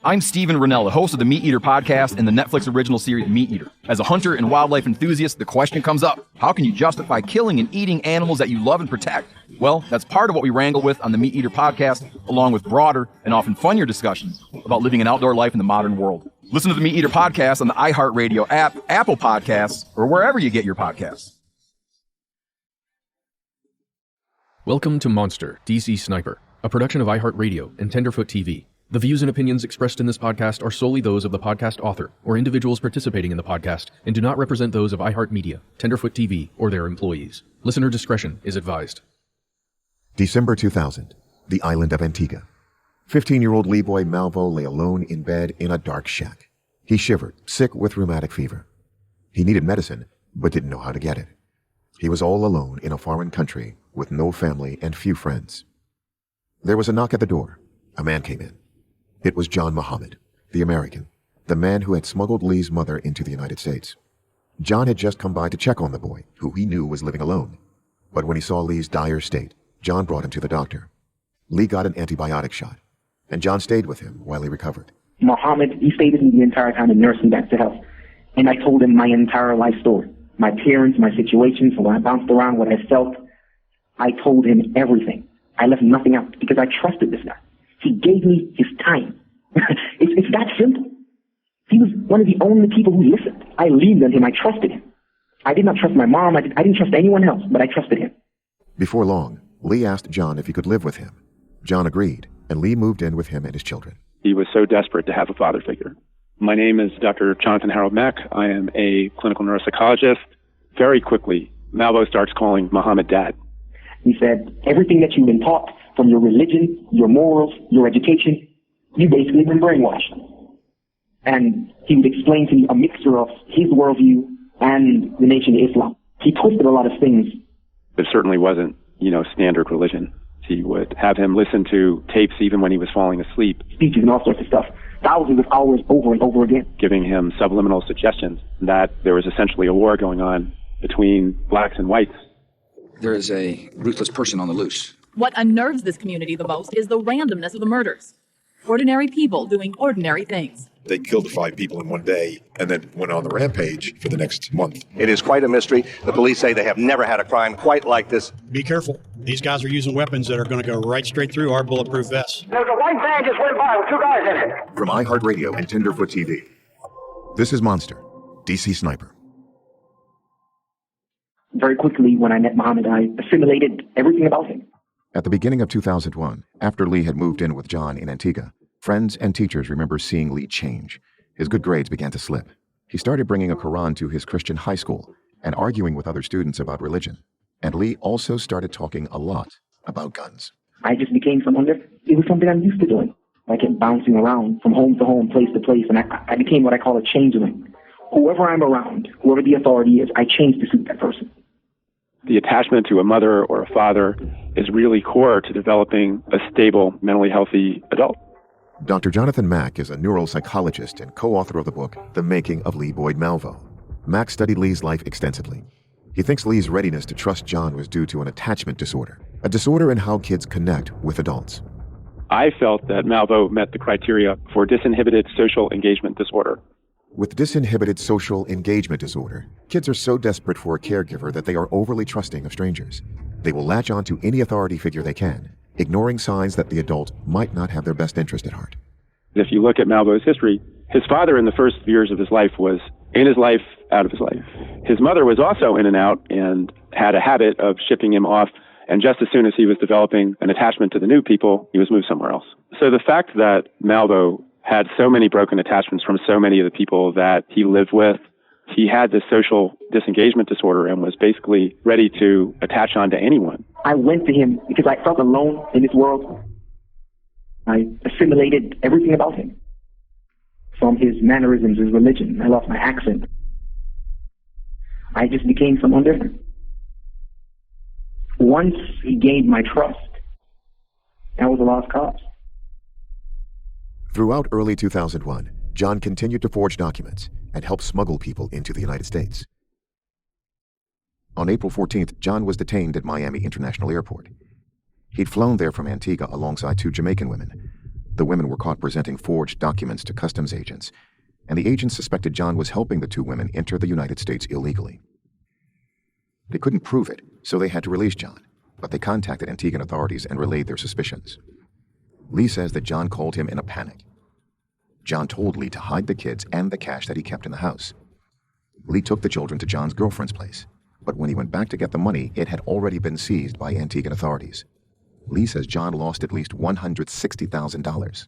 I'm Steven Rennell, the host of the Meat Eater podcast and the Netflix original series Meat Eater. As a hunter and wildlife enthusiast, the question comes up, how can you justify killing and eating animals that you love and protect? Well, that's part of what we wrangle with on the Meat Eater podcast, along with broader and often funnier discussions about living an outdoor life in the modern world. Listen to the Meat Eater podcast on the iHeartRadio app, Apple Podcasts, or wherever you get your podcasts. Welcome to Monster, DC Sniper, a production of iHeartRadio and Tenderfoot TV. The views and opinions expressed in this podcast are solely those of the podcast author or individuals participating in the podcast and do not represent those of iHeartMedia, Tenderfoot TV, or their employees. Listener discretion is advised. December 2000, the island of Antigua. 15-year-old Lee boy Malvo lay alone in bed in a dark shack. He shivered, sick with rheumatic fever. He needed medicine, but didn't know how to get it. He was all alone in a foreign country with no family and few friends. There was a knock at the door. A man came in. It was John Muhammad, the American, the man who had smuggled Lee's mother into the United States. John had just come by to check on the boy, who he knew was living alone. But when he saw Lee's dire state, John brought him to the doctor. Lee got an antibiotic shot, and John stayed with him while he recovered. Muhammad, he stayed with me the entire time and nursed me back to health. And I told him my entire life story, my parents, my situations, when I bounced around, what I felt. I told him everything. I left nothing out because I trusted this guy. He gave me his time. It's that simple. He was one of the only people who listened. I leaned on him. I trusted him. I did not trust my mom. I didn't trust anyone else, but I trusted him. Before long, Lee asked John if he could live with him. John agreed, and Lee moved in with him and his children. He was so desperate to have a father figure. My name is Dr. Jonathan Harold Mack. I am a clinical neuropsychologist. Very quickly, Malvo starts calling Muhammad Dad. He said, everything that you've been taught, from your religion, your morals, your education, you've basically been brainwashed. And he would explain to me a mixture of his worldview and the Nation of Islam. He twisted a lot of things. It certainly wasn't, standard religion. He would have him listen to tapes even when he was falling asleep. Speeches and all sorts of stuff. Thousands of hours over and over again. Giving him subliminal suggestions that there was essentially a war going on between blacks and whites. There is a ruthless person on the loose. What unnerves this community the most is the randomness of the murders. Ordinary people doing ordinary things. They killed 5 people in one day and then went on the rampage for the next month. It is quite a mystery. The police say they have never had a crime quite like this. Be careful. These guys are using weapons that are going to go right straight through our bulletproof vests. There's a white van just went by with 2 guys in it. From iHeartRadio and Tenderfoot TV, this is Monster, DC Sniper. Very quickly, when I met Muhammad, I assimilated everything about him. At the beginning of 2001, after Lee had moved in with John in Antigua, friends and teachers remember seeing Lee change. His good grades began to slip. He started bringing a Quran to his Christian high school and arguing with other students about religion. And Lee also started talking a lot about guns. I just became someone different. It was something I'm used to doing. I kept bouncing around from home to home, place to place, and I became what I call a changeling. Whoever I'm around, whoever the authority is, I change to suit that person. The attachment to a mother or a father is really core to developing a stable, mentally healthy adult. Dr. Jonathan Mack is a neuropsychologist and co-author of the book, The Making of Lee Boyd Malvo. Mack studied Lee's life extensively. He thinks Lee's readiness to trust John was due to an attachment disorder, a disorder in how kids connect with adults. I felt that Malvo met the criteria for disinhibited social engagement disorder. With disinhibited social engagement disorder, kids are so desperate for a caregiver that they are overly trusting of strangers. They will latch on to any authority figure they can, ignoring signs that the adult might not have their best interest at heart. If you look at Malvo's history, his father in the first years of his life was in his life, out of his life. His mother was also in and out and had a habit of shipping him off, and just as soon as he was developing an attachment to the new people, he was moved somewhere else. So the fact that Malvo had so many broken attachments from so many of the people that he lived with. He had this social disengagement disorder and was basically ready to attach on to anyone. I went to him because I felt alone in this world. I assimilated everything about him. From his mannerisms, his religion. I lost my accent. I just became someone different. Once he gained my trust, that was a lost cause. Throughout early 2001, John continued to forge documents and help smuggle people into the United States. On April 14th, John was detained at Miami International Airport. He'd flown there from Antigua alongside 2 Jamaican women. The women were caught presenting forged documents to customs agents, and the agents suspected John was helping the two women enter the United States illegally. They couldn't prove it, so they had to release John, but they contacted Antiguan authorities and relayed their suspicions. Lee says that John called him in a panic. John told Lee to hide the kids and the cash that he kept in the house. Lee took the children to John's girlfriend's place, but when he went back to get the money, it had already been seized by Antiguan authorities. Lee says John lost at least $160,000.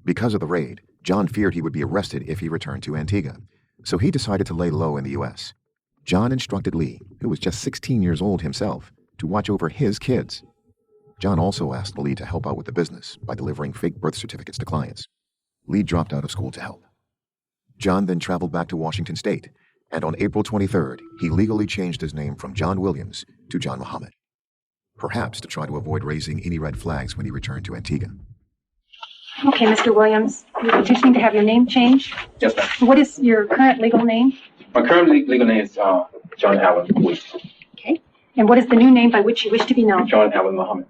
Because of the raid, John feared he would be arrested if he returned to Antigua, so he decided to lay low in the U.S. John instructed Lee, who was just 16 years old himself, to watch over his kids. John also asked Lee to help out with the business by delivering fake birth certificates to clients. Lee dropped out of school to help. John then traveled back to Washington State, and on April 23rd, he legally changed his name from John Williams to John Muhammad, perhaps to try to avoid raising any red flags when he returned to Antigua. Okay, Mr. Williams, you're petitioning to have your name changed? Yes, ma'am. What is your current legal name? My current legal name is John Allen Wood. Okay. And what is the new name by which you wish to be known? John Allen Muhammad.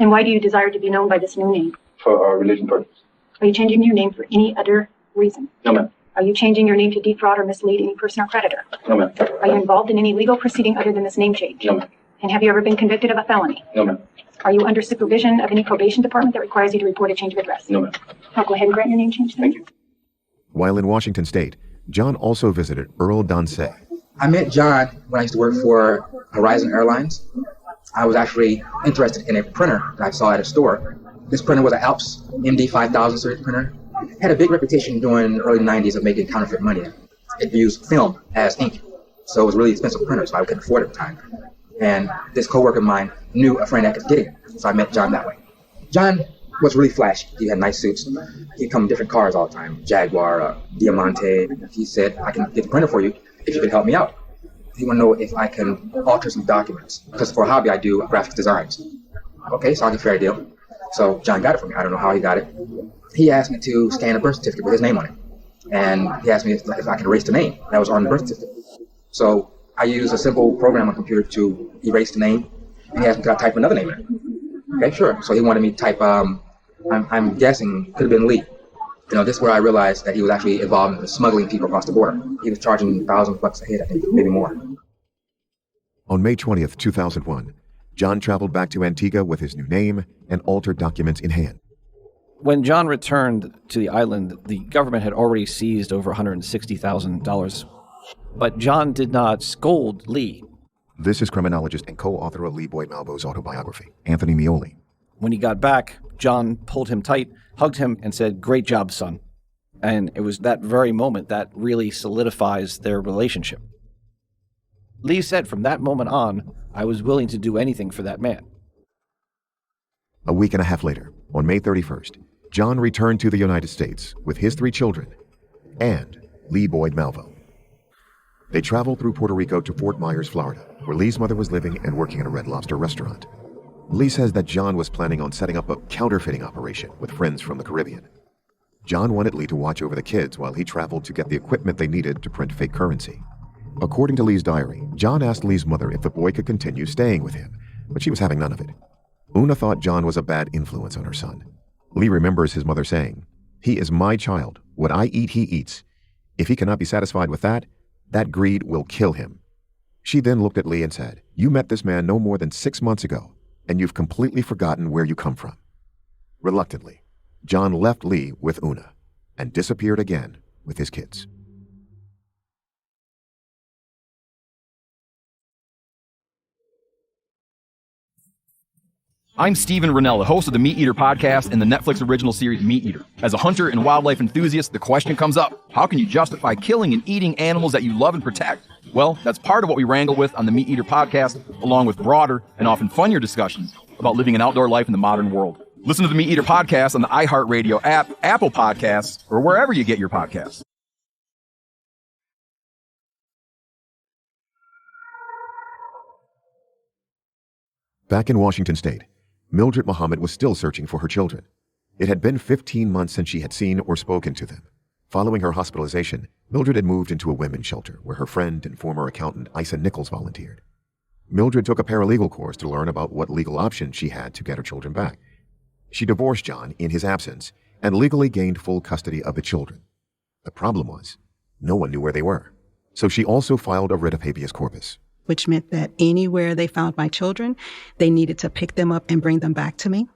And why do you desire to be known by this new name? For religion purpose. Are you changing your name for any other reason? No, ma'am. Are you changing your name to defraud or mislead any person or creditor? No, ma'am. Are you involved in any legal proceeding other than this name change? No, ma'am. And have you ever been convicted of a felony? No, ma'am. Are you under supervision of any probation department that requires you to report a change of address? No, ma'am. I'll go ahead and grant your name change then. Thank you. While in Washington State, John also visited Earl Dansey. I met John when I used to work for Horizon Airlines. I was actually interested in a printer that I saw at a store. This printer was an Alps MD5000 series printer. It had a big reputation during the early 90s of making counterfeit money. It used film as ink, so it was a really expensive printer, so I couldn't afford it at the time. And this coworker of mine knew a friend that could get it, so I met John that way. John was really flashy. He had nice suits. He'd come in different cars all the time, Jaguar, Diamante. He said, I can get the printer for you if you could help me out. He wanted to know if I can alter some documents, because for a hobby I do graphic designs. Okay, so I got a fair deal. So John got it for me. I don't know how he got it. He asked me to scan a birth certificate with his name on it. And he asked me if I could erase the name that was on the birth certificate. So I used a simple program on the computer to erase the name, and he asked me could I type another name in it. Okay, sure. So he wanted me to type, I'm guessing, could have been Lee. You know, this is where I realized that he was actually involved in smuggling people across the border. He was charging $1,000 a head, I think, maybe more. On May 20th, 2001, John traveled back to Antigua with his new name and altered documents in hand. When John returned to the island, the government had already seized over $160,000. But John did not scold Lee. This is criminologist and co-author of Lee Boyd Malvo's autobiography, Anthony Mioli. When he got back, John pulled him tight, hugged him, and said, "Great job, son." And it was that very moment that really solidifies their relationship. Lee said from that moment on, I was willing to do anything for that man. A week and a half later, on May 31st, John returned to the United States with his 3 children and Lee Boyd Malvo. They traveled through Puerto Rico to Fort Myers, Florida, where Lee's mother was living and working at a Red Lobster restaurant. Lee says that John was planning on setting up a counterfeiting operation with friends from the Caribbean. John wanted Lee to watch over the kids while he traveled to get the equipment they needed to print fake currency. According to Lee's diary, John asked Lee's mother if the boy could continue staying with him, but she was having none of it. Una thought John was a bad influence on her son. Lee remembers his mother saying, "He is my child. What I eat, he eats. If he cannot be satisfied with that greed will kill him." She then looked at Lee and said, "You met this man no more than 6 months ago, and you've completely forgotten where you come from." Reluctantly, John left Lee with Una and disappeared again with his kids. I'm Steven Rennell, the host of the Meat Eater podcast and the Netflix original series Meat Eater. As a hunter and wildlife enthusiast, the question comes up, how can you justify killing and eating animals that you love and protect? Well, that's part of what we wrangle with on the Meat Eater podcast, along with broader and often funnier discussions about living an outdoor life in the modern world. Listen to the Meat Eater podcast on the iHeartRadio app, Apple Podcasts, or wherever you get your podcasts. Back in Washington State, Mildred Muhammad was still searching for her children. It had been 15 months since she had seen or spoken to them. Following her hospitalization, Mildred had moved into a women's shelter where her friend and former accountant Isa Nichols volunteered. Mildred took a paralegal course to learn about what legal options she had to get her children back. She divorced John in his absence and legally gained full custody of the children. The problem was, no one knew where they were. So she also filed a writ of habeas corpus. Which meant that anywhere they found my children, they needed to pick them up and bring them back to me.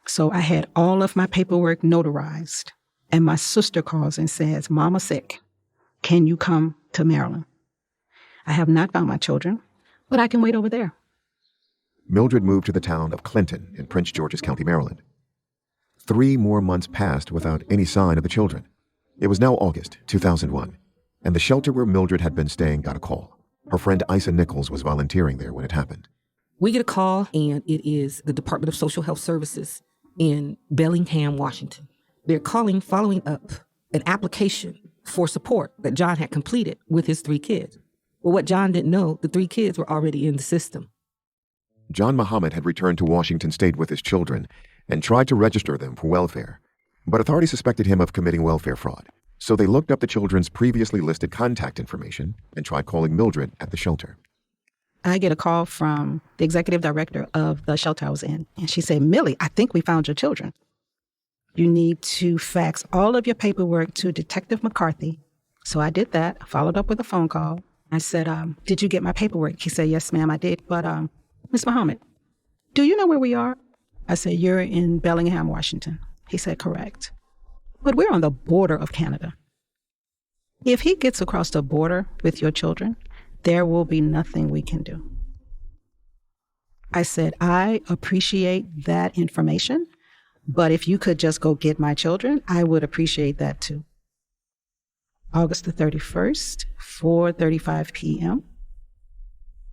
So I had all of my paperwork notarized. And my sister calls and says, Mama's sick. Can you come to Maryland? I have not found my children, but I can wait over there. Mildred moved to the town of Clinton in Prince George's County, Maryland. 3 more months passed without any sign of the children. It was now August 2001, and the shelter where Mildred had been staying got a call. Her friend Isa Nichols was volunteering there when it happened. We get a call, and it is the Department of Social Health Services in Bellingham, Washington. They're calling following up an application for support that John had completed with his 3 kids. Well, what John didn't know, the 3 kids were already in the system. John Muhammad had returned to Washington State with his children and tried to register them for welfare. But authorities suspected him of committing welfare fraud. So they looked up the children's previously listed contact information and tried calling Mildred at the shelter. I get a call from the executive director of the shelter I was in. And she said, Millie, I think we found your children. You need to fax all of your paperwork to Detective McCarthy. So I did that, followed up with a phone call. I said, did you get my paperwork? He said, yes, ma'am, I did. But Ms. Muhammad, do you know where we are? I said, you're in Bellingham, Washington. He said, correct. But we're on the border of Canada. If he gets across the border with your children, there will be nothing we can do. I said, I appreciate that information, but if you could just go get my children, I would appreciate that too. August the 31st, 4:35 p.m.,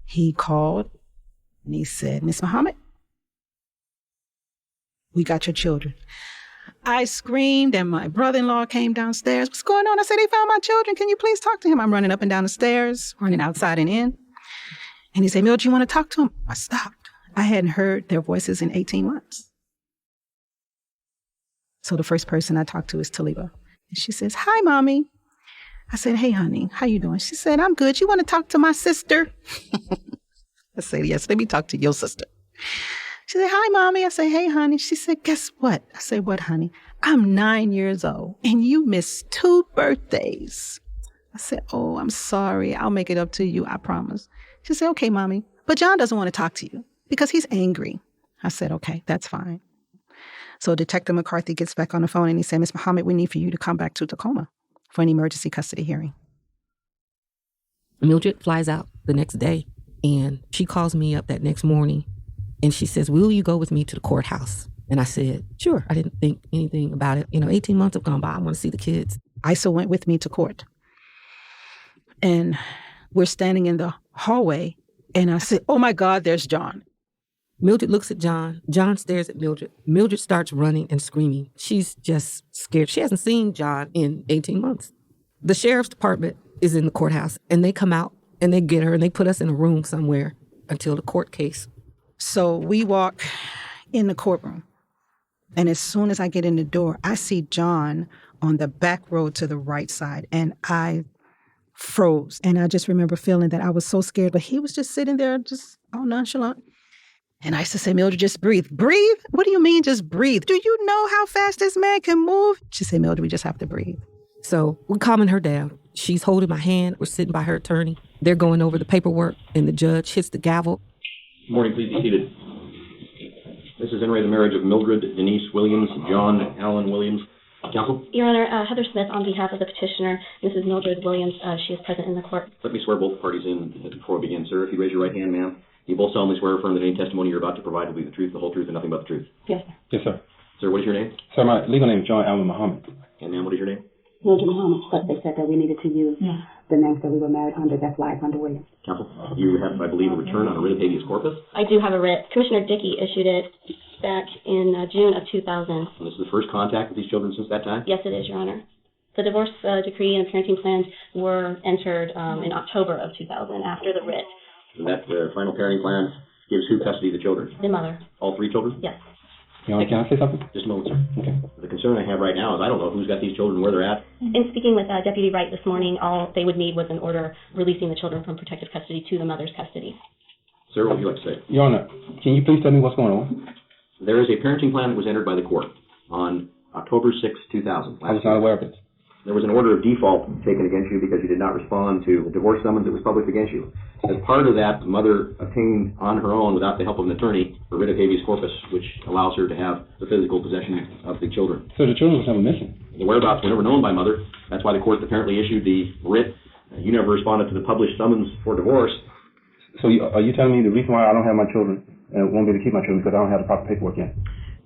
he called and he said, Miss Muhammad, we got your children. I screamed and my brother-in-law came downstairs. What's going on? I said, they found my children. Can you please talk to him? I'm running up and down the stairs, running outside and in. And he said, Mildred, you want to talk to him? I stopped. I hadn't heard their voices in 18 months. So the first person I talked to is Taliba. And she says, hi, Mommy. I said, hey, honey, how you doing? She said, I'm good. You want to talk to my sister? I said, yes, let me talk to your sister. She said, hi, Mommy. I said, hey, honey. She said, guess what? I said, what, honey? I'm 9 years old, and you missed 2 birthdays. I said, oh, I'm sorry. I'll make it up to you, I promise. She said, okay, Mommy. But John doesn't want to talk to you because he's angry. I said, okay, that's fine. So Detective McCarthy gets back on the phone, and he said, Miss Muhammad, we need for you to come back to Tacoma for an emergency custody hearing. Mildred flies out the next day, and she calls me up that next morning, and she says, will you go with me to the courthouse? And I said, sure. I didn't think anything about it. 18 months have gone by. I want to see the kids. Isa went with me to court. And we're standing in the hallway, and I said, oh, my God, there's John. Mildred looks at John. John stares at Mildred. Mildred starts running and screaming. She's just scared. She hasn't seen John in 18 months. The sheriff's department is in the courthouse, and they come out, and they get her, and they put us in a room somewhere until the court case. So we walk in the courtroom, and as soon as I get in the door, I see John on the back row to the right side, and I froze. And I just remember feeling that I was so scared, but he was just sitting there just all nonchalant. And I used to say, Mildred, just breathe. Breathe? What do you mean just breathe? Do you know how fast this man can move? She said, Mildred, we just have to breathe. So we're calming her down. She's holding my hand. We're sitting by her attorney. They're going over the paperwork, and the judge hits the gavel. Good morning, please be seated. This is in re the marriage of Mildred Denise Williams, John Allen Williams. Counsel? Your Honor, Heather Smith on behalf of the petitioner, Mrs. Mildred Williams, she is present in the court. Let me swear both parties in before we begin, sir. If you raise your right hand, ma'am, you both solemnly swear or affirm that any testimony you're about to provide will be the truth, the whole truth, and nothing but the truth. Yes, sir. Yes, sir. Sir, what is your name? Sir, my legal name is John Allen Muhammad. And ma'am, what is your name? Mildred Muhammad, but they said that we needed to use the names that we were married under. That's why it's under Williams. Counsel, you have, I believe, a return on a writ of habeas corpus? I do have a writ. Commissioner Dickey issued it back in June of 2000. And this is the first contact with these children since that time? Yes, it is, Your Honor. The divorce decree and parenting plans were entered in October of 2000 after the writ. And that final parenting plan gives who custody of the children? The mother. All 3 children? Yes. Your Honor, can I say something? Just a moment, sir. Okay. The concern I have right now is I don't know who's got these children, where they're at. In speaking with Deputy Wright this morning, all they would need was an order releasing the children from protective custody to the mother's custody. Sir, what would you like to say? Your Honor, can you please tell me what's going on? There is a parenting plan that was entered by the court on October 6, 2000. I was not aware of it. There was an order of default taken against you because you did not respond to the divorce summons that was published against you. As part of that, the mother obtained on her own, without the help of an attorney, a writ of habeas corpus, which allows her to have the physical possession of the children. So the children were never missing? The whereabouts were never known by mother. That's why the court apparently issued the writ. You never responded to the published summons for divorce. So are you telling me the reason why I don't have my children and won't be able to keep my children because I don't have the proper paperwork yet?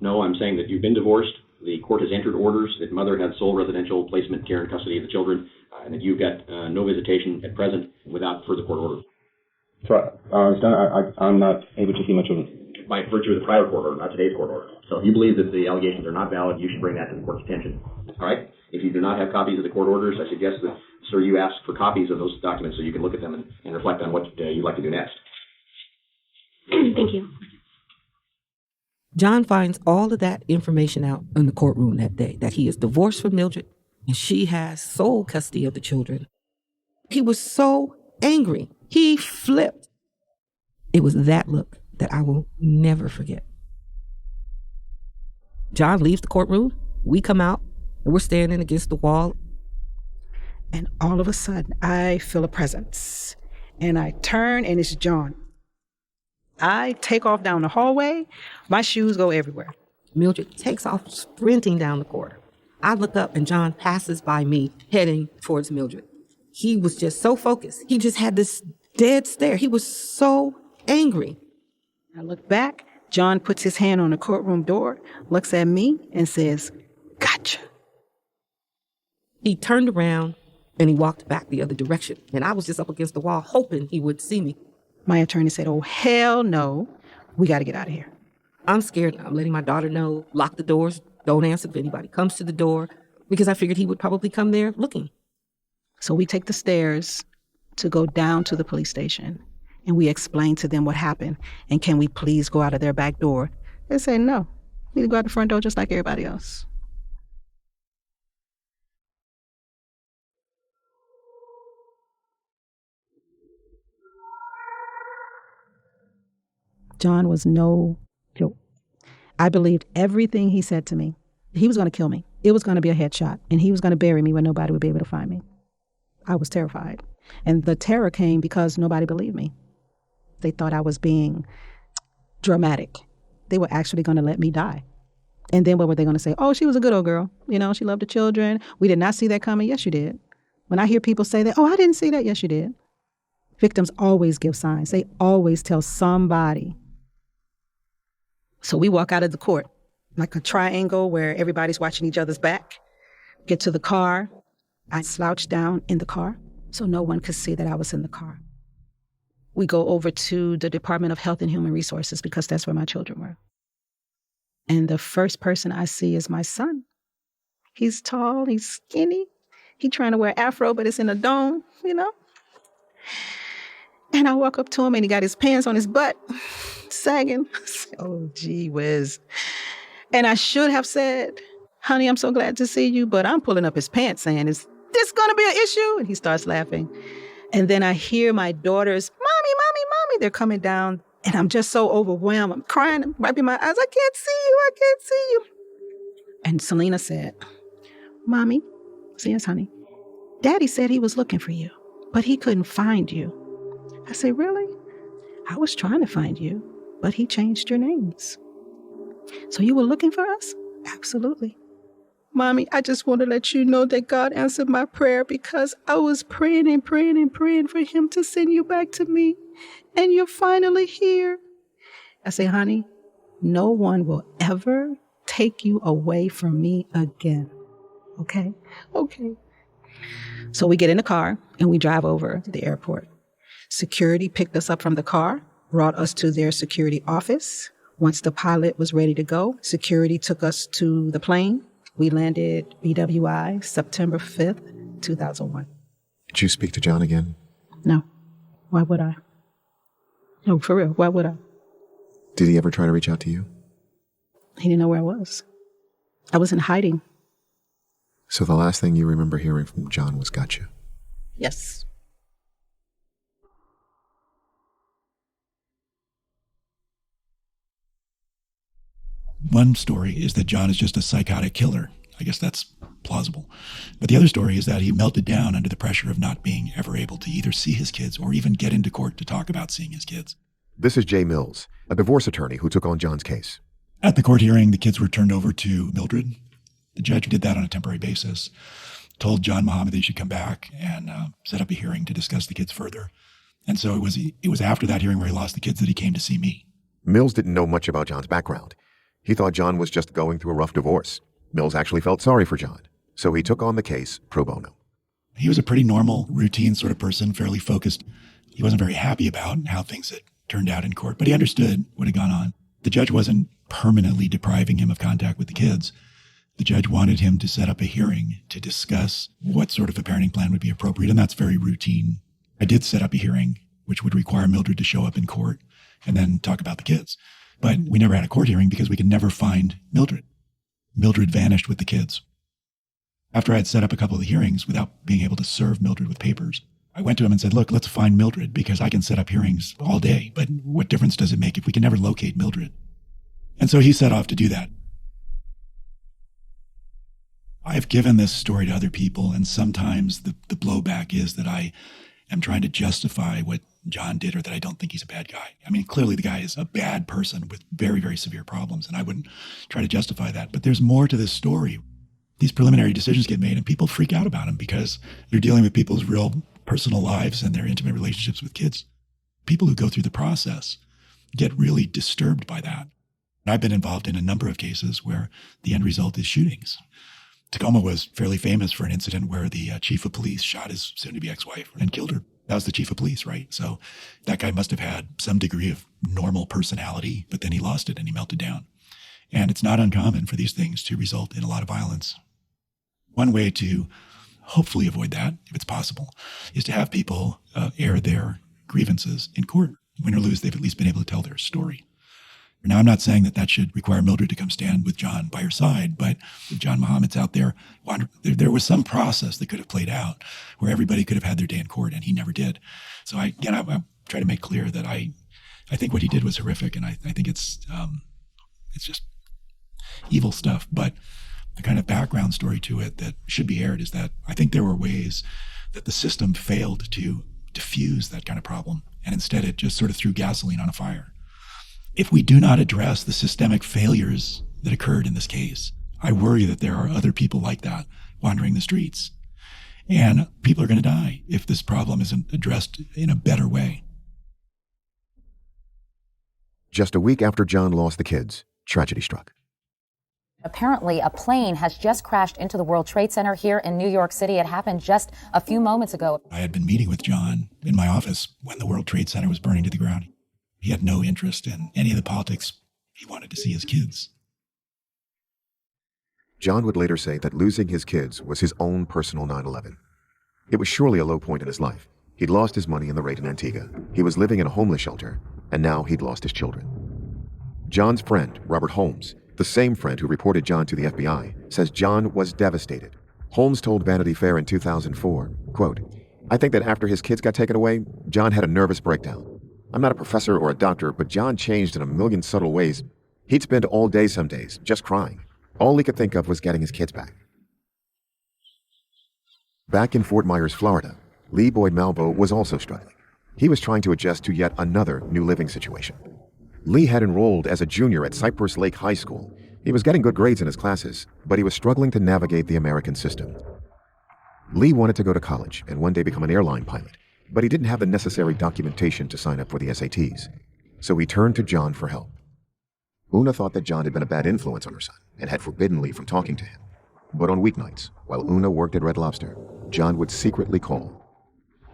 No, I'm saying that you've been divorced. The court has entered orders that mother had sole residential placement, care, and custody of the children, and that you've got no visitation at present without further court order. So I'm not able to see my children? By virtue of the prior court order, not today's court order. So if you believe that the allegations are not valid, you should bring that to the court's attention. All right? If you do not have copies of the court orders, I suggest that, sir, you ask for copies of those documents so you can look at them and reflect on what you'd like to do next. Thank you. John finds all of that information out in the courtroom that day, that he is divorced from Mildred and she has sole custody of the children. He was so angry. He flipped. It was that look that I will never forget. John leaves the courtroom. We come out and we're standing against the wall. And all of a sudden, I feel a presence. And I turn and it's John. I take off down the hallway. My shoes go everywhere. Mildred takes off sprinting down the corridor. I look up and John passes by me heading towards Mildred. He was just so focused. He just had this dead stare. He was so angry. I look back. John puts his hand on the courtroom door, looks at me and says, "Gotcha." He turned around and he walked back the other direction. And I was just up against the wall hoping he would see me. My attorney said, "Oh, hell no. We got to get out of here." I'm scared. I'm letting my daughter know, lock the doors, don't answer if anybody comes to the door, because I figured he would probably come there looking. So we take the stairs to go down to the police station, and we explain to them what happened, and can we please go out of their back door? They say, "No, we need to go out the front door just like everybody else." John was no joke. I believed everything he said to me. He was going to kill me. It was going to be a headshot, and he was going to bury me where nobody would be able to find me. I was terrified. And the terror came because nobody believed me. They thought I was being dramatic. They were actually going to let me die. And then what were they going to say? "Oh, she was a good old girl. You know, she loved the children. We did not see that coming." Yes, you did. When I hear people say that, "Oh, I didn't see that." Yes, you did. Victims always give signs. They always tell somebody. So we walk out of the court like a triangle where everybody's watching each other's back. Get to the car. I slouch down in the car so no one could see that I was in the car. We go over to the Department of Health and Human Resources because that's where my children were. And the first person I see is my son. He's tall, he's skinny. He's trying to wear afro, but it's in a dome, you know? And I walk up to him and he got his pants on his butt, sagging. Oh, gee whiz. And I should have said, "Honey, I'm so glad to see you," but I'm pulling up his pants saying, "Is this going to be an issue?" And he starts laughing. And then I hear my daughters, "Mommy, mommy, mommy." They're coming down and I'm just so overwhelmed. I'm crying, I'm wiping my eyes. "I can't see you, I can't see you." And Selena said, "Mommy," I said, "Yes, honey. Daddy said he was looking for you, but he couldn't find you." I said, "Really?" "I was trying to find you, but he changed your names." "So you were looking for us?" "Absolutely." "Mommy, I just want to let you know that God answered my prayer because I was praying and praying and praying for him to send you back to me, and you're finally here." I say, "Honey, no one will ever take you away from me again. Okay? Okay." So we get in the car and we drive over to the airport. Security picked us up from the car, brought us to their security office. Once the pilot was ready to go, security took us to the plane. We landed BWI September 5th, 2001. Did you speak to John again? No. Why would I? No, for real. Why would I? Did he ever try to reach out to you? He didn't know where I was. I was in hiding. So the last thing you remember hearing from John was "Gotcha." Yes. One story is that John is just a psychotic killer. I guess that's plausible. But the other story is that he melted down under the pressure of not being ever able to either see his kids or even get into court to talk about seeing his kids. This is Jay Mills, a divorce attorney who took on John's case. At the court hearing, the kids were turned over to Mildred. The judge did that on a temporary basis, told John Muhammad that he should come back and set up a hearing to discuss the kids further. And so it was after that hearing where he lost the kids that he came to see me. Mills didn't know much about John's background. He thought John was just going through a rough divorce. Mills actually felt sorry for John, so he took on the case pro bono. He was a pretty normal, routine sort of person, fairly focused. He wasn't very happy about how things had turned out in court, but he understood what had gone on. The judge wasn't permanently depriving him of contact with the kids. The judge wanted him to set up a hearing to discuss what sort of a parenting plan would be appropriate, and that's very routine. I did set up a hearing, which would require Mildred to show up in court and then talk about the kids. But we never had a court hearing because we could never find Mildred. Mildred vanished with the kids. After I had set up a couple of the hearings without being able to serve Mildred with papers, I went to him and said, look, let's find Mildred because I can set up hearings all day, but what difference does it make if we can never locate Mildred? And so he set off to do that. I've given this story to other people, and sometimes the blowback is that I am trying to justify what John did or that I don't think he's a bad guy. I mean, clearly the guy is a bad person with very, very severe problems, and I wouldn't try to justify that. But there's more to this story. These preliminary decisions get made, and people freak out about them because they're dealing with people's real personal lives and their intimate relationships with kids. People who go through the process get really disturbed by that. I've been involved in a number of cases where the end result is shootings. Tacoma was fairly famous for an incident where the chief of police shot his soon-to-be ex-wife and killed her. That was the chief of police, right? So that guy must have had some degree of normal personality, but then he lost it and he melted down. And it's not uncommon for these things to result in a lot of violence. One way to hopefully avoid that, if it's possible, is to have people air their grievances in court. Win or lose, they've at least been able to tell their story. Now, I'm not saying that that should require Mildred to come stand with John by her side, but if John Muhammad's out there, there was some process that could have played out where everybody could have had their day in court, and he never did. So I try to make clear that I think what he did was horrific, and I think it's just evil stuff. But the kind of background story to it that should be aired is that I think there were ways that the system failed to diffuse that kind of problem, and instead it just sort of threw gasoline on a fire. If we do not address the systemic failures that occurred in this case, I worry that there are other people like that wandering the streets. And people are going to die if this problem isn't addressed in a better way. Just a week after John lost the kids, tragedy struck. Apparently, a plane has just crashed into the World Trade Center here in New York City. It happened just a few moments ago. I had been meeting with John in my office when the World Trade Center was burning to the ground. He had no interest in any of the politics. He wanted to see his kids. John would later say that losing his kids was his own personal 9/11. It was surely a low point in his life. He'd lost his money in the raid in Antigua. He was living in a homeless shelter, and now he'd lost his children. John's friend, Robert Holmes, the same friend who reported John to the FBI, says John was devastated. Holmes told Vanity Fair in 2004, quote, "I think that after his kids got taken away, John had a nervous breakdown. I'm not a professor or a doctor, but John changed in a million subtle ways. He'd spend all day some days just crying. All he could think of was getting his kids back." Back in Fort Myers, Florida, Lee Boyd Malvo was also struggling. He was trying to adjust to yet another new living situation. Lee had enrolled as a junior at Cypress Lake High School. He was getting good grades in his classes, but he was struggling to navigate the American system. Lee wanted to go to college and one day become an airline pilot, but he didn't have the necessary documentation to sign up for the SATs. So he turned to John for help. Una thought that John had been a bad influence on her son and had forbidden Lee from talking to him. But on weeknights, while Una worked at Red Lobster, John would secretly call.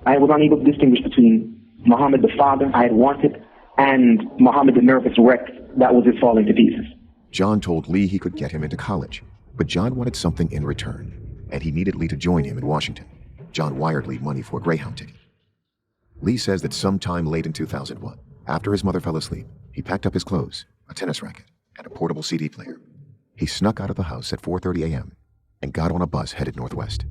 I was unable to distinguish between Muhammad the father I had wanted and Muhammad the nervous wreck that was just falling to pieces. John told Lee he could get him into college, but John wanted something in return, and he needed Lee to join him in Washington. John wired Lee money for a Greyhound ticket. Lee says that sometime late in 2001, after his mother fell asleep, he packed up his clothes, a tennis racket, and a portable CD player. He snuck out of the house at 4:30 a.m. and got on a bus headed northwest.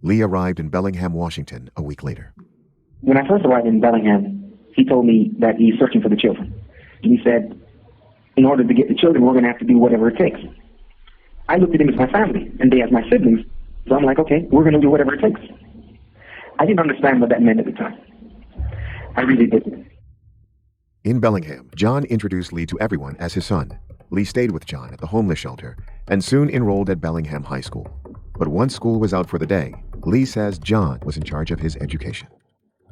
Lee arrived in Bellingham, Washington a week later. When I first arrived in Bellingham, he told me that he's searching for the children. He said, in order to get the children, we're going to have to do whatever it takes. I looked at him as my family, and they as my siblings. So I'm like, okay, we're going to do whatever it takes. I didn't understand what that meant at the time. I really didn't. In Bellingham, John introduced Lee to everyone as his son. Lee stayed with John at the homeless shelter and soon enrolled at Bellingham High School. But once school was out for the day, Lee says John was in charge of his education.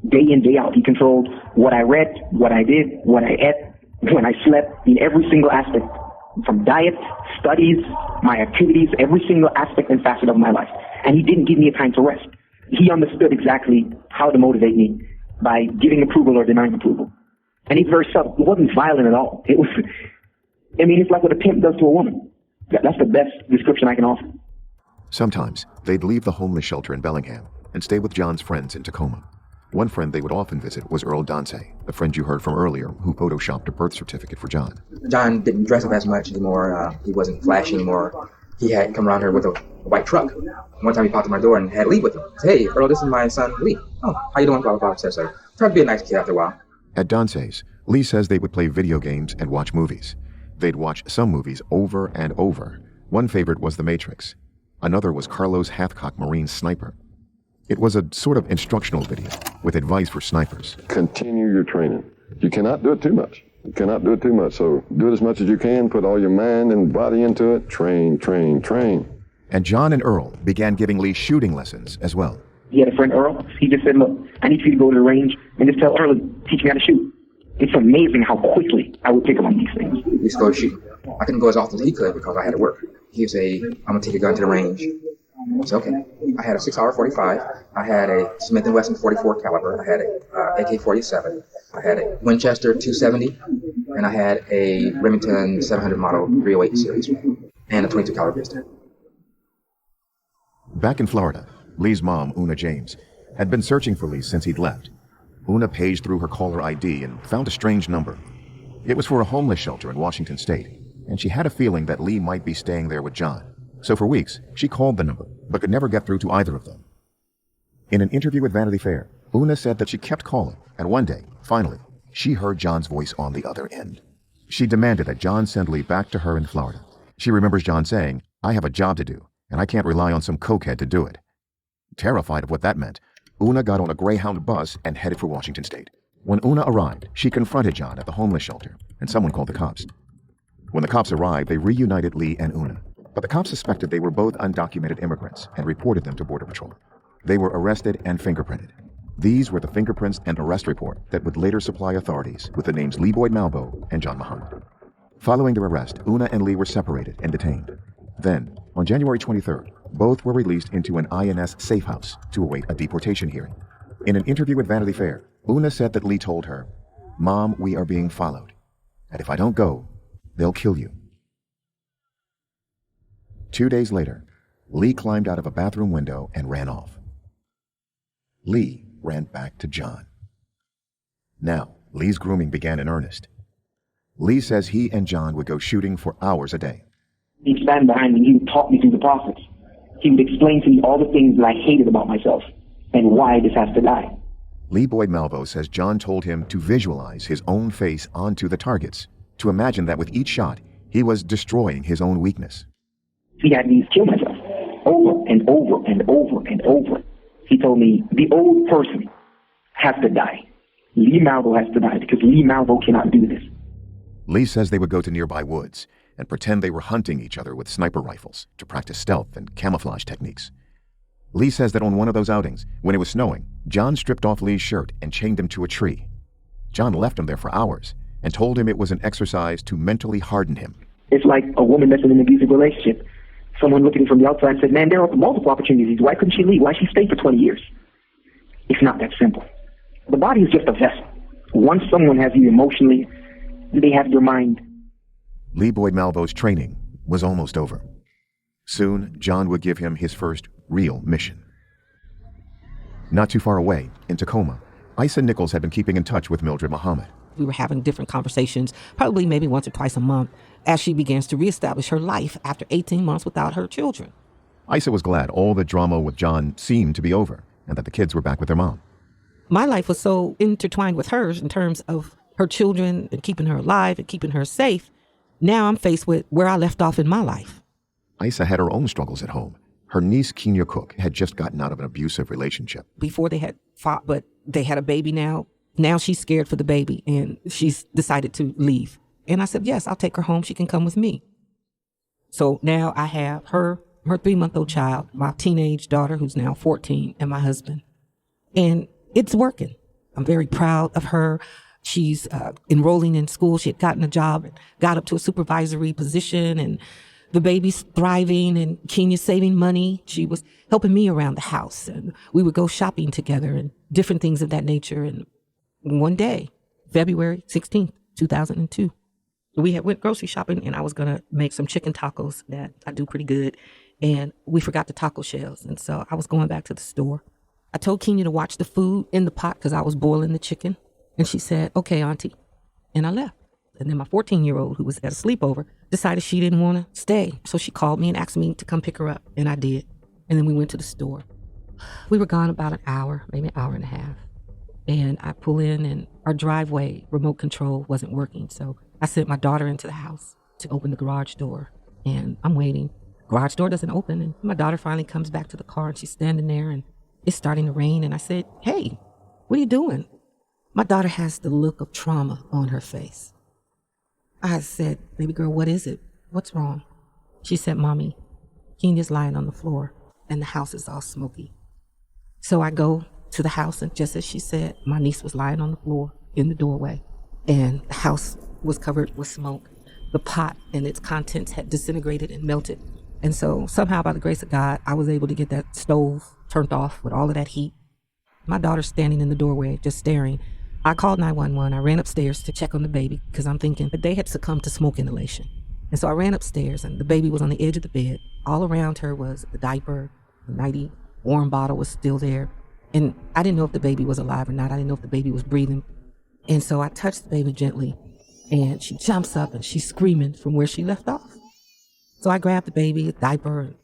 Day in, day out, he controlled what I read, what I did, what I ate, when I slept, in every single aspect, from diet, studies, my activities, every single aspect and facet of my life. And he didn't give me a time to rest. He understood exactly how to motivate me by giving approval or denying approval. And he's very subtle. It wasn't violent at all. It was, it's like what a pimp does to a woman. That's the best description I can offer. Sometimes they'd leave the homeless shelter in Bellingham and stay with John's friends in Tacoma. One friend they would often visit was Earl Dante, the friend you heard from earlier who photoshopped a birth certificate for John. John didn't dress up as much anymore. He wasn't flashy anymore. He had come around here with a white truck. One time he popped at my door and had Lee with him. I said, hey, Earl, this is my son, Lee. Oh, how you doing? Blah, blah, blah, etc. Tried to be a nice kid after a while. At Dante's, Lee says they would play video games and watch movies. They'd watch some movies over and over. One favorite was The Matrix. Another was Carlos Hathcock Marine Sniper. It was a sort of instructional video with advice for snipers. Continue your training. You cannot do it too much. So do it as much as you can. Put all your mind and body into it. Train, train, train. And John and Earl began giving Lee shooting lessons as well. He had a friend, Earl. He just said, look, I need you to go to the range and just tell Earl to teach me how to shoot. It's amazing how quickly I would pick up on these things. He used to go shoot. I couldn't go as often as he could because I had to work. He would say, I'm going to take a gun to the range. I said, okay. I had a 6-hour 45. I had a Smith & Wesson 44 caliber. I had a AK-47. I had a Winchester 270. And I had a Remington 700 model 308 series and a 22 caliber pistol. Back in Florida, Lee's mom, Una James, had been searching for Lee since he'd left. Una paged through her caller ID and found a strange number. It was for a homeless shelter in Washington State, and she had a feeling that Lee might be staying there with John. So for weeks, she called the number, but could never get through to either of them. In an interview with Vanity Fair, Una said that she kept calling, and one day, finally, she heard John's voice on the other end. She demanded that John send Lee back to her in Florida. She remembers John saying, I have a job to do, and I can't rely on some cokehead to do it. Terrified of what that meant, Una got on a Greyhound bus and headed for Washington State. When Una arrived, she confronted John at the homeless shelter, and someone called the cops. When the cops arrived, they reunited Lee and Una. But the cops suspected they were both undocumented immigrants and reported them to Border Patrol. They were arrested and fingerprinted. These were the fingerprints and arrest report that would later supply authorities with the names Lee Boyd Malvo and John Muhammad. Following their arrest, Una and Lee were separated and detained. Then, on January 23rd, both were released into an INS safe house to await a deportation hearing. In an interview with Vanity Fair, Una said that Lee told her, Mom, we are being followed, and if I don't go, they'll kill you. 2 days later, Lee climbed out of a bathroom window and ran off. Lee ran back to John. Now, Lee's grooming began in earnest. Lee says he and John would go shooting for hours a day. He'd stand behind me, he would talk me through the process. He would explain to me all the things that I hated about myself and why this has to die. Lee Boyd Malvo says John told him to visualize his own face onto the targets, to imagine that with each shot, he was destroying his own weakness. He had me kill myself over and over and over and over. He told me, the old person has to die. Lee Malvo has to die because Lee Malvo cannot do this. Lee says they would go to nearby woods and pretend they were hunting each other with sniper rifles to practice stealth and camouflage techniques. Lee says that on one of those outings, when it was snowing, John stripped off Lee's shirt and chained him to a tree. John left him there for hours and told him it was an exercise to mentally harden him. It's like a woman that's in an abusive relationship. Someone looking from the outside said, man, there are multiple opportunities. Why couldn't she leave? Why she stay for 20 years? It's not that simple. The body is just a vessel. Once someone has you emotionally, they have your mind. Lee Boyd Malvo's training was almost over. Soon, John would give him his first real mission. Not too far away, in Tacoma, Isa Nichols had been keeping in touch with Mildred Muhammad. We were having different conversations, probably maybe once or twice a month, as she begins to reestablish her life after 18 months without her children. Isa was glad all the drama with John seemed to be over and that the kids were back with their mom. My life was so intertwined with hers in terms of her children and keeping her alive and keeping her safe Now I'm faced with where I left off in my life. Isa had her own struggles at home. Her niece, Kenya Cook, had just gotten out of an abusive relationship. Before they had fought, but they had a baby now. Now she's scared for the baby, and she's decided to leave. And I said, yes, I'll take her home. She can come with me. So now I have her 3-month-old child, my teenage daughter, who's now 14, and my husband. And it's working. I'm very proud of her. She's enrolling in school. She had gotten a job and got up to a supervisory position, and the baby's thriving, and Kenya's saving money. She was helping me around the house, and we would go shopping together and different things of that nature. And one day, February 16th, 2002, we went grocery shopping, and I was going to make some chicken tacos that I do pretty good, and we forgot the taco shells. And so I was going back to the store. I told Kenya to watch the food in the pot because I was boiling the chicken. And she said, okay, Auntie. And I left. And then my 14-year-old, who was at a sleepover, decided she didn't want to stay. So she called me and asked me to come pick her up. And I did. And then we went to the store. We were gone about an hour, maybe an hour and a half. And I pull in, and our driveway remote control wasn't working. So I sent my daughter into the house to open the garage door. And I'm waiting. Garage door doesn't open. And my daughter finally comes back to the car, and she's standing there, and it's starting to rain. And I said, hey, what are you doing? My daughter has the look of trauma on her face. I said, baby girl, what is it? What's wrong? She said, Mommy, Kenya's lying on the floor and the house is all smoky. So I go to the house, and just as she said, my niece was lying on the floor in the doorway, and the house was covered with smoke. The pot and its contents had disintegrated and melted. And so somehow, by the grace of God, I was able to get that stove turned off with all of that heat. My daughter's standing in the doorway, just staring. I called 911. I ran upstairs to check on the baby because I'm thinking that they had succumbed to smoke inhalation. And so I ran upstairs, and the baby was on the edge of the bed. All around her was the diaper, the nightie warm bottle was still there. And I didn't know if the baby was alive or not. I didn't know if the baby was breathing. And so I touched the baby gently, and she jumps up and she's screaming from where she left off. So I grabbed the baby, a diaper, and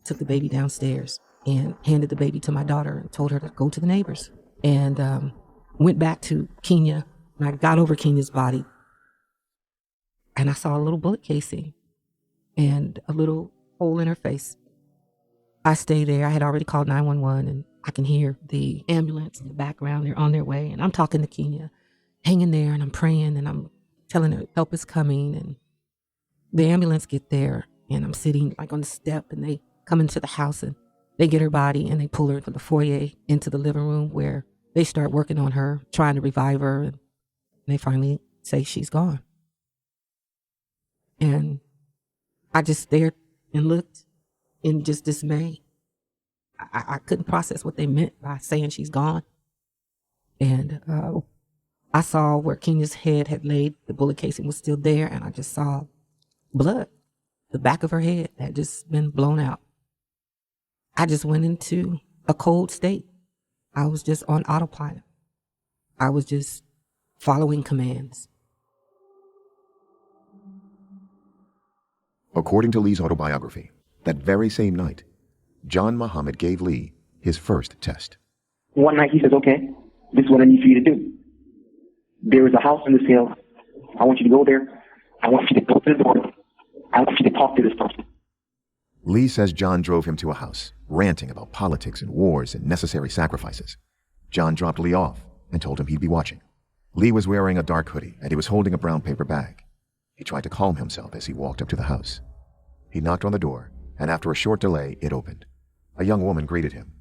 took the baby downstairs and handed the baby to my daughter and told her to go to the neighbors. And went back to Kenya, and I got over Kenya's body, and I saw a little bullet casing and a little hole in her face. I stayed there. I had already called 911, and I can hear the ambulance in the background. They're on their way, and I'm talking to Kenya, hanging there, and I'm praying, and I'm telling her help is coming. And the ambulance get there, and I'm sitting like on the step, and they come into the house, and they get her body, and they pull her from the foyer into the living room where they start working on her, trying to revive her, and they finally say she's gone. And I just stared and looked in just dismay. I couldn't process what they meant by saying she's gone. And I saw where Kenya's head had laid, the bullet casing was still there, and I just saw blood. The back of her head had just been blown out. I just went into a cold state. I was just on autopilot. I was just following commands. According to Lee's autobiography, that very same night, John Muhammad gave Lee his first test. One night he says, okay, this is what I need for you to do. There is a house in this hill. I want you to go there. I want you to go to the door. I want you to talk to this person. Lee says John drove him to a house, ranting about politics and wars and necessary sacrifices. John dropped Lee off and told him he'd be watching. Lee was wearing a dark hoodie, and he was holding a brown paper bag. He tried to calm himself as he walked up to the house. He knocked on the door, and after a short delay, it opened. A young woman greeted him.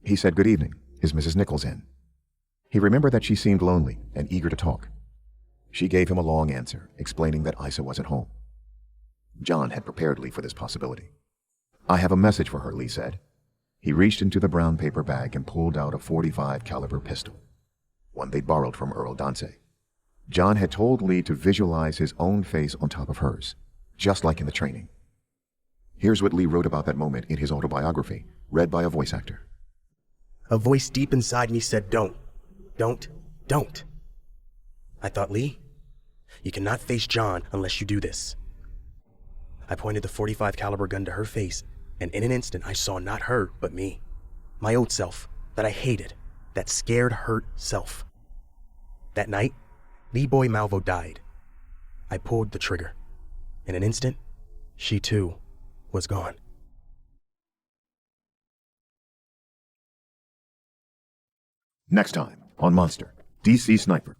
He said good evening. Is Mrs. Nichols in? He remembered that she seemed lonely and eager to talk. She gave him a long answer, explaining that Isa wasn't home. John had prepared Lee for this possibility. I have a message for her, Lee said. He reached into the brown paper bag and pulled out a .45 caliber pistol, one they'd borrowed from Earl Dante. John had told Lee to visualize his own face on top of hers, just like in the training. Here's what Lee wrote about that moment in his autobiography, read by a voice actor. A voice deep inside me said, don't. I thought, Lee, you cannot face John unless you do this. I pointed the .45 caliber gun to her face, and in an instant I saw not her, but me. My old self, that I hated, that scared, hurt self. That night, Lee Boy Malvo died. I pulled the trigger. In an instant, she too was gone. Next time on Monster, DC Sniper.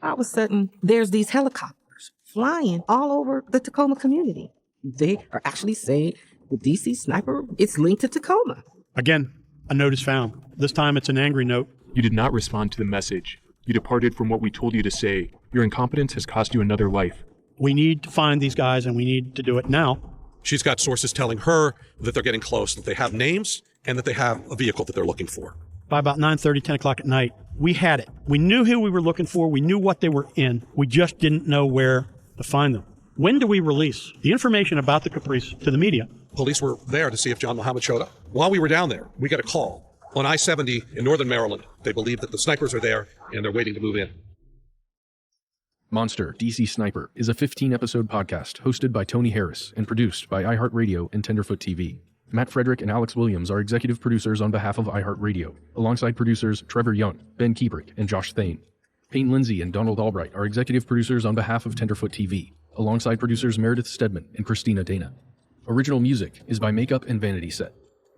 All of a sudden, there's these helicopters flying all over the Tacoma community. They are actually saying the DC Sniper, it's linked to Tacoma. Again, a note is found. This time it's an angry note. You did not respond to the message. You departed from what we told you to say. Your incompetence has cost you another life. We need to find these guys, and we need to do it now. She's got sources telling her that they're getting close, that they have names, and that they have a vehicle that they're looking for. By about 9:30, 10 o'clock at night, we had it. We knew who we were looking for. We knew what they were in. We just didn't know where to find them. When do we release the information about the Caprice to the media? Police were there to see if John Muhammad showed up. While we were down there, we got a call on I-70 in northern Maryland. They believe that the snipers are there, and they're waiting to move in. Monster, DC Sniper is a 15-episode podcast hosted by Tony Harris and produced by iHeartRadio and Tenderfoot TV. Matt Frederick and Alex Williams are executive producers on behalf of iHeartRadio, alongside producers Trevor Young, Ben Kiebrick, and Josh Thane. Payne Lindsay and Donald Albright are executive producers on behalf of Tenderfoot TV, alongside producers Meredith Stedman and Christina Dana. Original music is by Makeup and Vanity Set.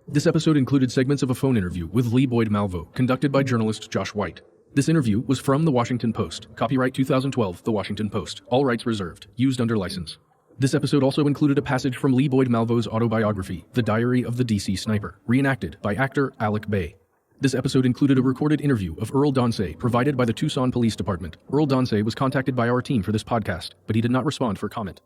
This episode included segments of a phone interview with Lee Boyd Malvo, conducted by journalist Josh White. This interview was from The Washington Post. Copyright 2012, The Washington Post. All rights reserved. Used under license. This episode also included a passage from Lee Boyd Malvo's autobiography, The Diary of the DC Sniper, reenacted by actor Alec Bay. This episode included a recorded interview of Earl Donsay, provided by the Tucson Police Department. Earl Donsay was contacted by our team for this podcast, but he did not respond for comment.